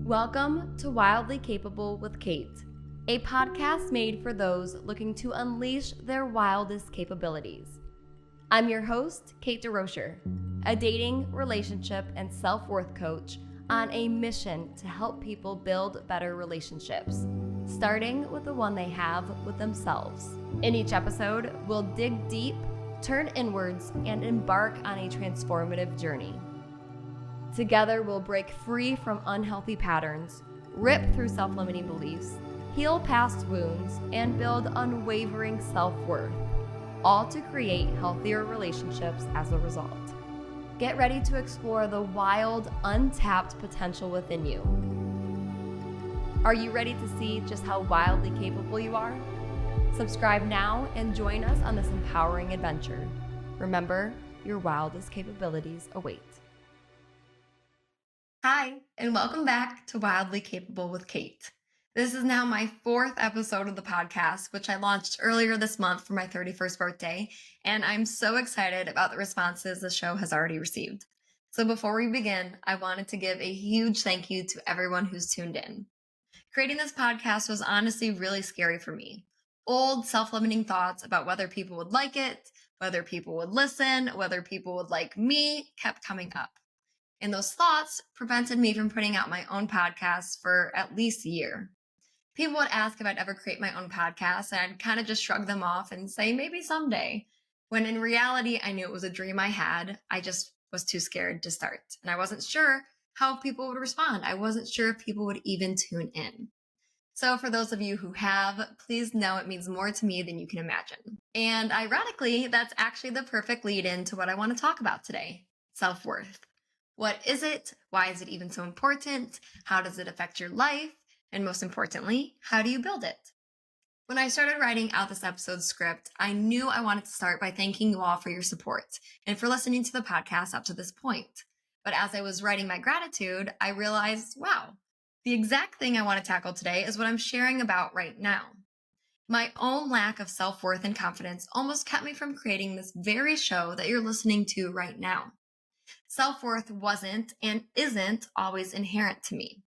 Welcome to Wildly Capable with Kate, a podcast made for those looking to unleash their wildest capabilities. I'm your host, Kate DeRocher, a dating, relationship, and self-worth coach on a mission to help people build better relationships, starting with the one they have with themselves. In each episode, we'll dig deep, turn inwards, and embark on a transformative journey. Together, we'll break free from unhealthy patterns, rip through self-limiting beliefs, heal past wounds, and build unwavering self-worth, all to create healthier relationships as a result. Get ready to explore the wild, untapped potential within you. Are you ready to see just how wildly capable you are? Subscribe now and join us on this empowering adventure. Remember, your wildest capabilities await. Hi, and welcome back to Wildly Capable with Kate. This is now my fourth episode of the podcast, which I launched earlier this month for my 31st birthday, and I'm so excited about the responses the show has already received. So before we begin, I wanted to give a huge thank you to everyone who's tuned in. Creating this podcast was honestly really scary for me. Old self-limiting thoughts about whether people would like it, whether people would listen, whether people would like me kept coming up. And those thoughts prevented me from putting out my own podcast for at least a year. People would ask if I'd ever create my own podcast, and I'd kind of just shrug them off and say maybe someday, when in reality, I knew it was a dream I had. I just was too scared to start. And I wasn't sure how people would respond. I wasn't sure if people would even tune in. So for those of you who have, please know it means more to me than you can imagine. And ironically, that's actually the perfect lead in to what I want to talk about today, self-worth. What is it? Why is it even so important? How does it affect your life? And most importantly, how do you build it? When I started writing out this episode's script, I knew I wanted to start by thanking you all for your support and for listening to the podcast up to this point. But as I was writing my gratitude, I realized, wow, the exact thing I want to tackle today is what I'm sharing about right now. My own lack of self-worth and confidence almost kept me from creating this very show that you're listening to right now. Self-worth wasn't and isn't always inherent to me.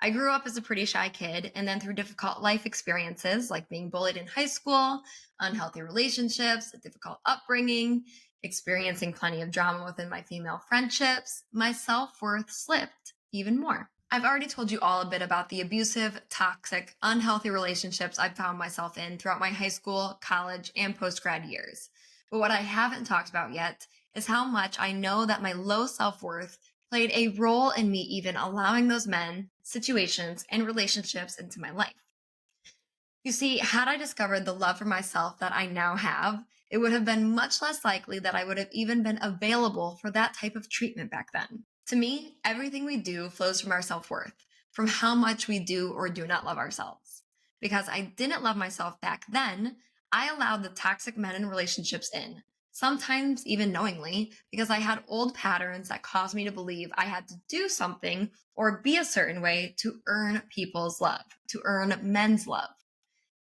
I grew up as a pretty shy kid, and then through difficult life experiences like being bullied in high school, unhealthy relationships, a difficult upbringing, experiencing plenty of drama within my female friendships, my self-worth slipped even more. I've already told you all a bit about the abusive, toxic, unhealthy relationships I've found myself in throughout my high school, college, and post-grad years. But what I haven't talked about yet is how much I know that my low self-worth played a role in me even allowing those men, situations, and relationships into my life. You see, had I discovered the love for myself that I now have, it would have been much less likely that I would have even been available for that type of treatment back then. To me, everything we do flows from our self-worth, from how much we do or do not love ourselves. Because I didn't love myself back then, I allowed the toxic men and relationships in. Sometimes even knowingly, because I had old patterns that caused me to believe I had to do something or be a certain way to earn people's love, to earn men's love.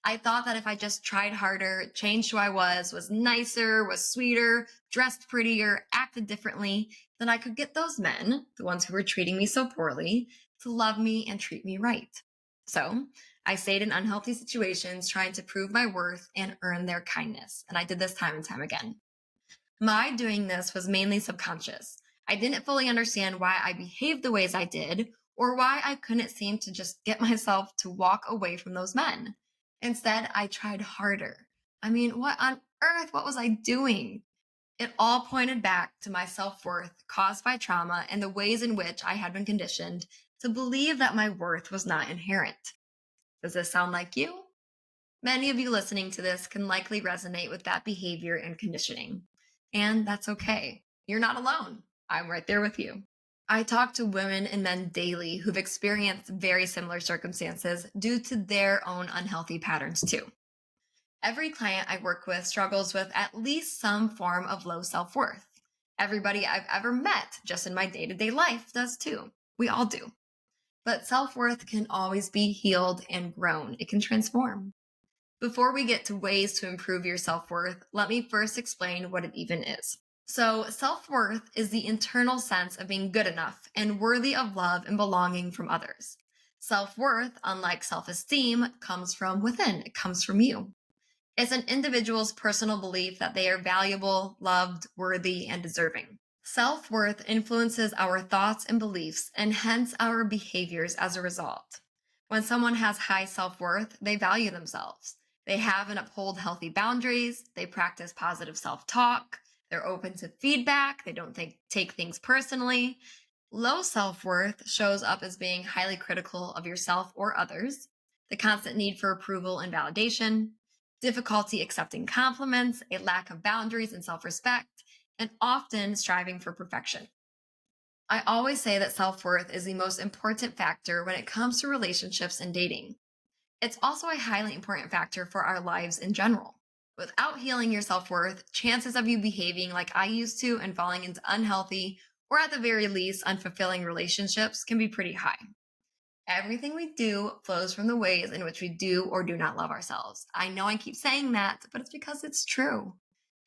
I thought that if I just tried harder, changed who I was nicer, was sweeter, dressed prettier, acted differently, then I could get those men, the ones who were treating me so poorly, to love me and treat me right. So I stayed in unhealthy situations trying to prove my worth and earn their kindness. And I did this time and time again. My doing this was mainly subconscious. I didn't fully understand why I behaved the ways I did or why I couldn't seem to just get myself to walk away from those men. Instead, I tried harder. What on earth? What was I doing? It all pointed back to my self-worth caused by trauma and the ways in which I had been conditioned to believe that my worth was not inherent. Does this sound like you? Many of you listening to this can likely resonate with that behavior and conditioning. And that's okay. You're not alone. I'm right there with you. I talk to women and men daily who've experienced very similar circumstances due to their own unhealthy patterns too. Every client I work with struggles with at least some form of low self-worth. Everybody I've ever met just in my day-to-day life does too. We all do. But self-worth can always be healed and grown. It can transform. Before we get to ways to improve your self-worth, let me first explain what it even is. So, self worth is the internal sense of being good enough and worthy of love and belonging from others. Self worth, unlike self esteem, comes from within, it comes from you. It's an individual's personal belief that they are valuable, loved, worthy, and deserving. Self worth influences our thoughts and beliefs, and hence our behaviors as a result. When someone has high self worth, they value themselves. They have and uphold healthy boundaries. They practice positive self talk. They're open to feedback. They don't take things personally. Low self worth shows up as being highly critical of yourself or others, the constant need for approval and validation, difficulty accepting compliments, a lack of boundaries and self respect, and often striving for perfection. I always say that self worth is the most important factor when it comes to relationships and dating. It's also a highly important factor for our lives in general. Without healing your self worth, chances of you behaving like I used to and falling into unhealthy, or at the very least, unfulfilling relationships can be pretty high. Everything we do flows from the ways in which we do or do not love ourselves. I know I keep saying that, but it's because it's true.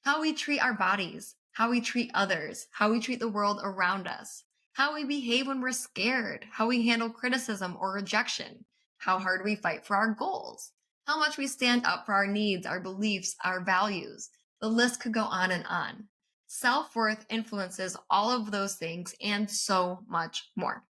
How we treat our bodies, how we treat others, how we treat the world around us, how we behave when we're scared, how we handle criticism or rejection, how hard we fight for our goals, how much we stand up for our needs, our beliefs, our values. The list could go on and on. Self worth influences all of those things and so much more.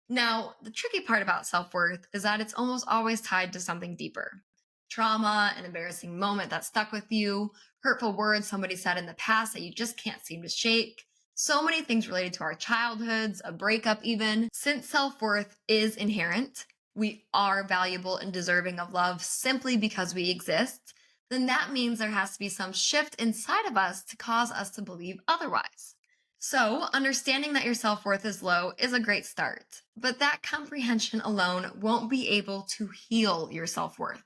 Now, the tricky part about self worth is that it's almost always tied to something deeper. Trauma, an embarrassing moment that stuck with you, hurtful words somebody said in the past that you just can't seem to shake. So many things related to our childhoods, a breakup, even. Since self worth is inherent, we are valuable and deserving of love simply because we exist, then that means there has to be some shift inside of us to cause us to believe otherwise. So, understanding that your self worth is low is a great start, but that comprehension alone won't be able to heal your self worth.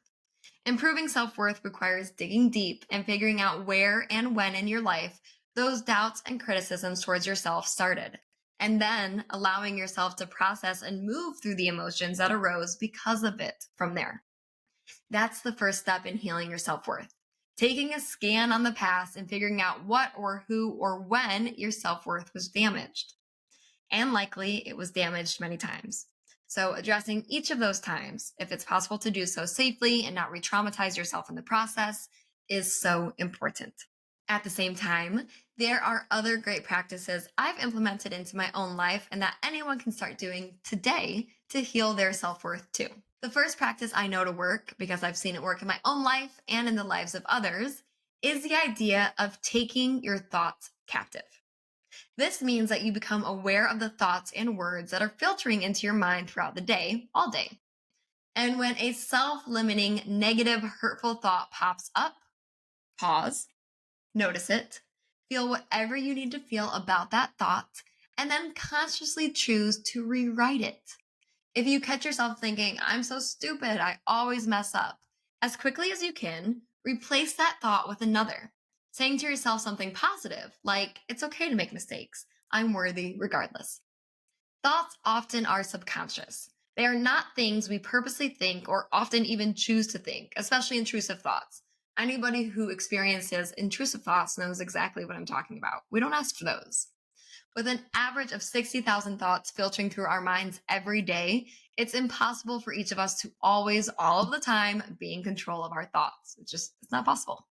Improving self worth requires digging deep and figuring out where and when in your life those doubts and criticisms towards yourself started, and then allowing yourself to process and move through the emotions that arose because of it from there. That's the first step in healing your self worth. Taking a scan on the past and figuring out what or who or when your self worth was damaged. And likely it was damaged many times. So, addressing each of those times, if it's possible to do so safely and not re traumatize yourself in the process, is so important. At the same time, there are other great practices I've implemented into my own life and that anyone can start doing today to heal their self worth too. The first practice I know to work, because I've seen it work in my own life and in the lives of others, is the idea of taking your thoughts captive. This means that you become aware of the thoughts and words that are filtering into your mind throughout the day, all day. And when a self limiting, negative, hurtful thought pops up, pause, notice it, feel whatever you need to feel about that thought, and then consciously choose to rewrite it. If you catch yourself thinking, I'm so stupid, I always mess up, as quickly as you can, replace that thought with another, saying to yourself something positive, like, it's okay to make mistakes. I'm worthy regardless. Thoughts often are subconscious. They are not things we purposely think or often even choose to think, especially intrusive thoughts. Anybody who experiences intrusive thoughts knows exactly what I'm talking about. We don't ask for those. With an average of 60,000 thoughts filtering through our minds every day, it's impossible for each of us to always, all of the time, be in control of our thoughts. It's not possible.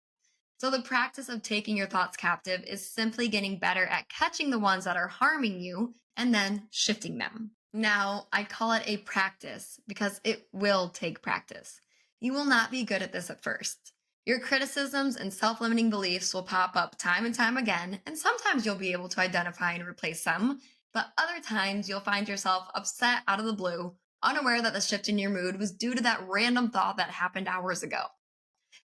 So the practice of taking your thoughts captive is simply getting better at catching the ones that are harming you and then shifting them. Now, I call it a practice because it will take practice. You will not be good at this at first. Your criticisms and self-limiting beliefs will pop up time and time again, and sometimes you'll be able to identify and replace them, but other times you'll find yourself upset out of the blue, unaware that the shift in your mood was due to that random thought that happened hours ago.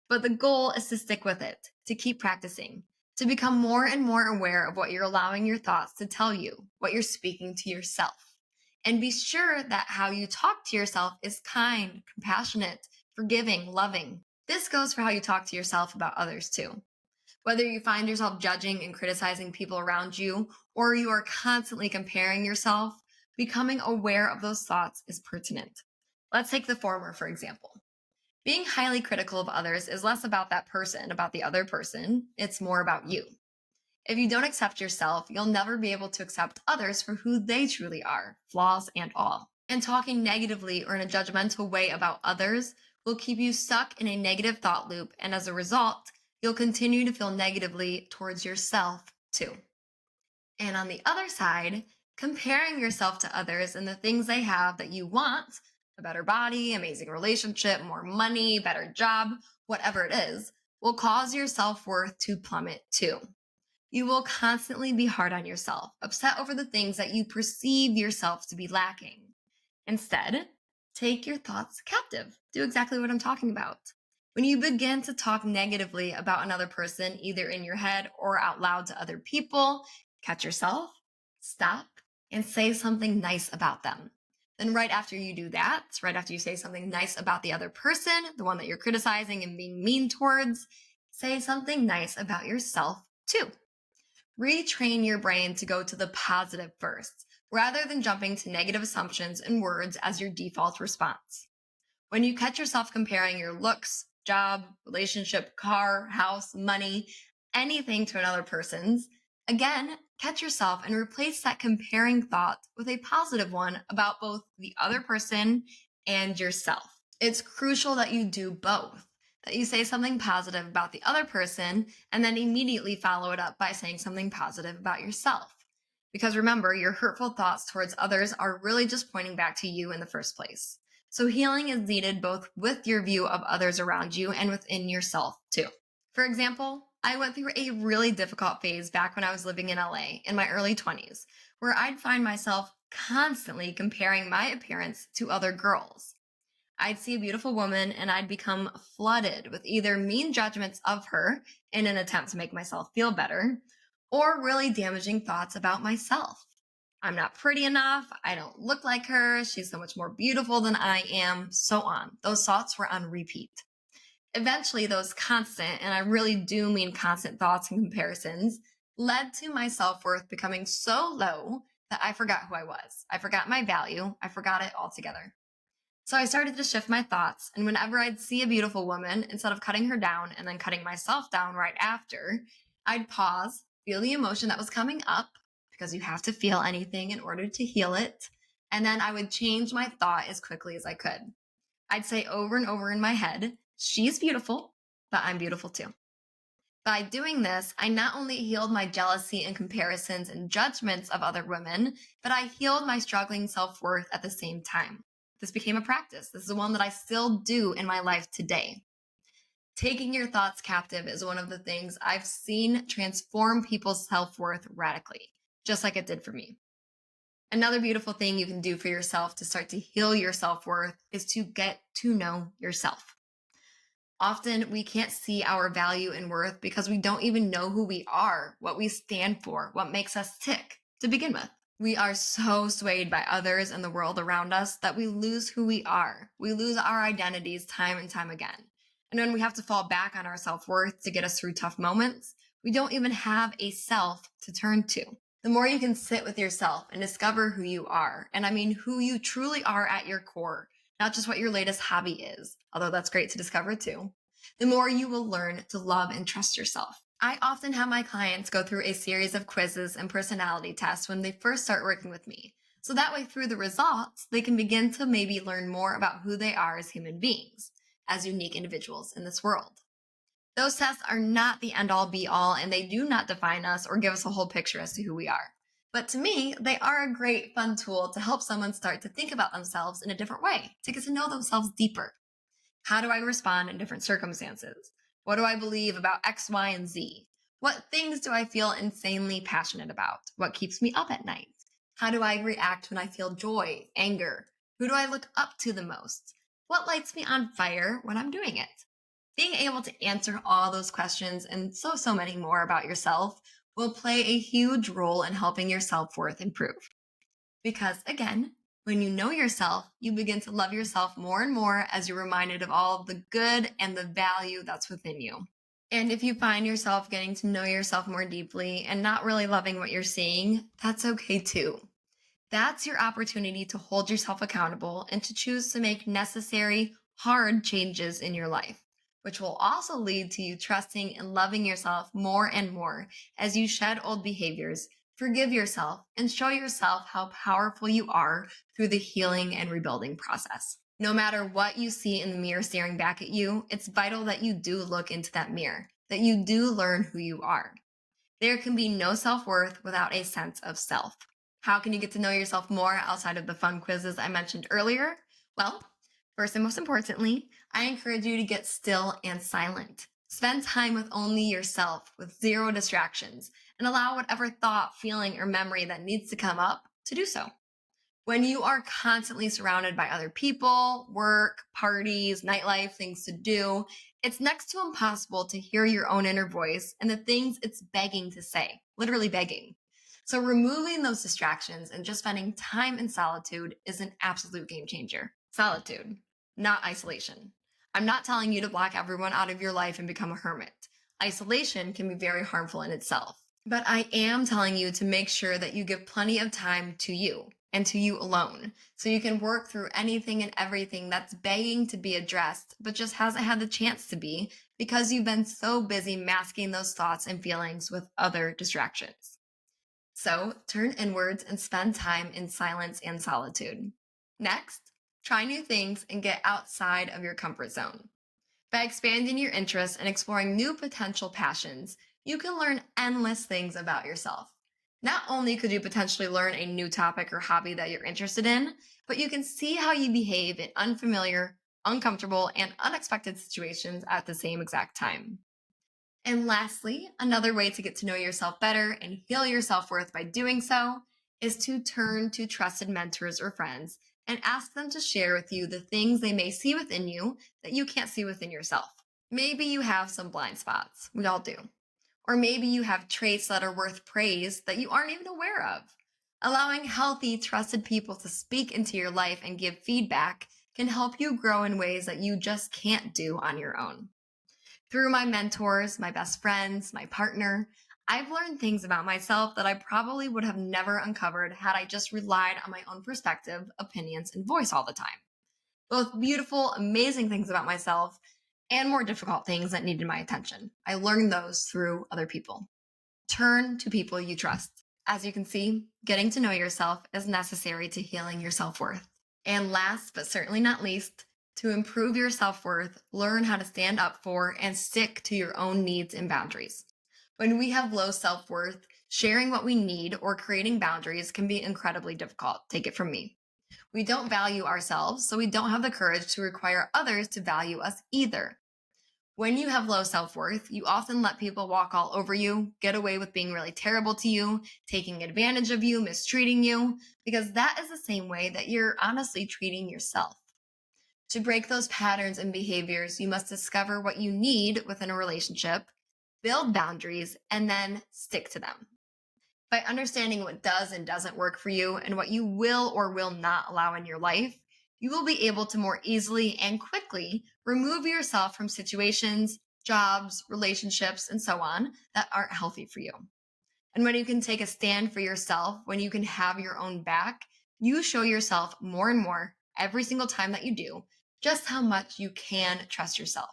But the goal is to stick with it, to keep practicing, to become more and more aware of what you're allowing your thoughts to tell you, what you're speaking to yourself. And be sure that how you talk to yourself is kind, compassionate, forgiving, loving. This goes for how you talk to yourself about others too. Whether you find yourself judging and criticizing people around you, or you are constantly comparing yourself, becoming aware of those thoughts is pertinent. Let's take the former, for example. Being highly critical of others is less about that person, about the other person. It's more about you. If you don't accept yourself, you'll never be able to accept others for who they truly are, flaws and all. And talking negatively or in a judgmental way about others will keep you stuck in a negative thought loop. And as a result, you'll continue to feel negatively towards yourself too. And on the other side, comparing yourself to others and the things they have that you want, a better body, amazing relationship, more money, better job, whatever it is, will cause your self worth to plummet too. You will constantly be hard on yourself, upset over the things that you perceive yourself to be lacking. Instead, take your thoughts captive. Do exactly what I'm talking about. When you begin to talk negatively about another person, either in your head or out loud to other people, catch yourself, stop, and say something nice about them. Then, right after you do that, right after you say something nice about the other person, the one that you're criticizing and being mean towards, say something nice about yourself too. Retrain your brain to go to the positive first, rather than jumping to negative assumptions and words as your default response. When you catch yourself comparing your looks, job, relationship, car, house, money, anything to another person's, again, catch yourself and replace that comparing thought with a positive one about both the other person and yourself. It's crucial that you do both, that you say something positive about the other person and then immediately follow it up by saying something positive about yourself. Because remember, your hurtful thoughts towards others are really just pointing back to you in the first place. So healing is needed both with your view of others around you and within yourself too. For example, I went through a really difficult phase back when I was living in LA in my early 20s, where I'd find myself constantly comparing my appearance to other girls. I'd see a beautiful woman and I'd become flooded with either mean judgments of her in an attempt to make myself feel better, or really damaging thoughts about myself. I'm not pretty enough. I don't look like her. She's so much more beautiful than I am, so on. Those thoughts were on repeat. Eventually, those constant, and I really do mean constant thoughts and comparisons, led to my self-worth becoming so low that I forgot who I was. I forgot my value. I forgot it altogether. So I started to shift my thoughts, and whenever I'd see a beautiful woman, instead of cutting her down and then cutting myself down right after, I'd pause, feel the emotion that was coming up, because you have to feel anything in order to heal it, and then I would change my thought as quickly as I could. I'd say over and over in my head, she's beautiful, but I'm beautiful too. By doing this, I not only healed my jealousy and comparisons and judgments of other women, but I healed my struggling self-worth at the same time. This became a practice. This is one that I still do in my life today. Taking your thoughts captive is one of the things I've seen transform people's self-worth radically, just like it did for me. Another beautiful thing you can do for yourself to start to heal your self-worth is to get to know yourself. Often we can't see our value and worth because we don't even know who we are, what we stand for, what makes us tick to begin with. We are so swayed by others and the world around us that we lose who we are. We lose our identities time and time again. And when we have to fall back on our self-worth to get us through tough moments, we don't even have a self to turn to. The more you can sit with yourself and discover who you are, and I mean who you truly are at your core, not just what your latest hobby is, although that's great to discover too, the more you will learn to love and trust yourself. I often have my clients go through a series of quizzes and personality tests when they first start working with me. So that way, through the results, they can begin to maybe learn more about who they are as human beings, as unique individuals in this world. Those tests are not the end-all be-all, and they do not define us or give us a whole picture as to who we are. But to me, they are a great, fun tool to help someone start to think about themselves in a different way, to get to know themselves deeper. How do I respond in different circumstances? What do I believe about X, Y, and Z? What things do I feel insanely passionate about? What keeps me up at night? How do I react when I feel joy, anger? Who do I look up to the most? What lights me on fire when I'm doing it? Being able to answer all those questions and so many more about yourself will play a huge role in helping your self-worth improve. Because again, when you know yourself, you begin to love yourself more and more as you're reminded of all of the good and the value that's within you. And if you find yourself getting to know yourself more deeply and not really loving what you're seeing, that's okay too. That's your opportunity to hold yourself accountable and to choose to make necessary, hard changes in your life, which will also lead to you trusting and loving yourself more and more as you shed old behaviors, forgive yourself, and show yourself how powerful you are through the healing and rebuilding process. No matter what you see in the mirror staring back at you, it's vital that you do look into that mirror, that you do learn who you are. There can be no self-worth without a sense of self. How can you get to know yourself more outside of the fun quizzes I mentioned earlier? Well, first and most importantly, I encourage you to get still and silent. Spend time with only yourself with zero distractions and allow whatever thought, feeling, or memory that needs to come up to do so. When you are constantly surrounded by other people, work, parties, nightlife, things to do, it's next to impossible to hear your own inner voice and the things it's begging to say, literally begging. So removing those distractions and just spending time in solitude is an absolute game changer. Solitude, not isolation. I'm not telling you to block everyone out of your life and become a hermit. Isolation can be very harmful in itself. But I am telling you to make sure that you give plenty of time to you and to you alone, so you can work through anything and everything that's begging to be addressed, but just hasn't had the chance to be because you've been so busy masking those thoughts and feelings with other distractions. So turn inwards and spend time in silence and solitude. Next, try new things and get outside of your comfort zone. By expanding your interests and exploring new potential passions, you can learn endless things about yourself. Not only could you potentially learn a new topic or hobby that you're interested in, but you can see how you behave in unfamiliar, uncomfortable, and unexpected situations at the same exact time. And lastly, another way to get to know yourself better and heal your self-worth by doing so is to turn to trusted mentors or friends and ask them to share with you the things they may see within you that you can't see within yourself. Maybe you have some blind spots. We all do. Or maybe you have traits that are worth praise that you aren't even aware of. Allowing healthy, trusted people to speak into your life and give feedback can help you grow in ways that you just can't do on your own. Through my mentors, my best friends, my partner, I've learned things about myself that I probably would have never uncovered had I just relied on my own perspective, opinions, and voice all the time. Both beautiful, amazing things about myself and more difficult things that needed my attention. I learned those through other people. Turn to people you trust. As you can see, getting to know yourself is necessary to healing your self-worth. And last but certainly not least, to improve your self-worth, learn how to stand up for and stick to your own needs and boundaries. When we have low self-worth, sharing what we need or creating boundaries can be incredibly difficult. Take it from me. We don't value ourselves, so we don't have the courage to require others to value us either. When you have low self-worth, you often let people walk all over you, get away with being really terrible to you, taking advantage of you, mistreating you, because that is the same way that you're honestly treating yourself. To break those patterns and behaviors, you must discover what you need within a relationship, build boundaries, and then stick to them. By understanding what does and doesn't work for you and what you will or will not allow in your life, you will be able to more easily and quickly remove yourself from situations, jobs, relationships, and so on that aren't healthy for you. And when you can take a stand for yourself, when you can have your own back, you show yourself more and more every single time that you do just how much you can trust yourself.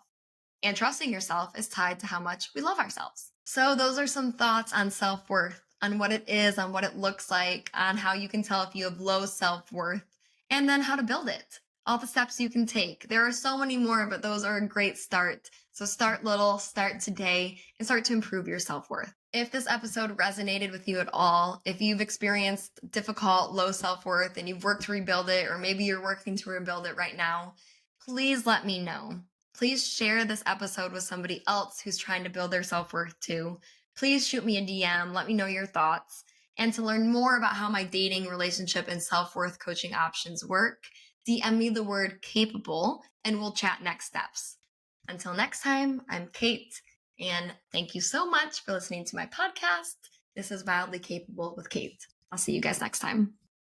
And trusting yourself is tied to how much we love ourselves. So those are some thoughts on self-worth, on what it is, on what it looks like, on how you can tell if you have low self-worth, and then how to build it. All the steps you can take. There are so many more, but those are a great start. So start little, start today, and start to improve your self-worth. If this episode resonated with you at all, if you've experienced difficult, low self-worth and you've worked to rebuild it, or maybe you're working to rebuild it right now, please let me know. Please share this episode with somebody else who's trying to build their self-worth too. Please shoot me a DM. Let me know your thoughts. And to learn more about how my dating, relationship, and self-worth coaching options work, DM me the word capable and we'll chat next steps. Until next time, I'm Kate, and thank you so much for listening to my podcast. This is Wildly Capable with Kate. I'll see you guys next time.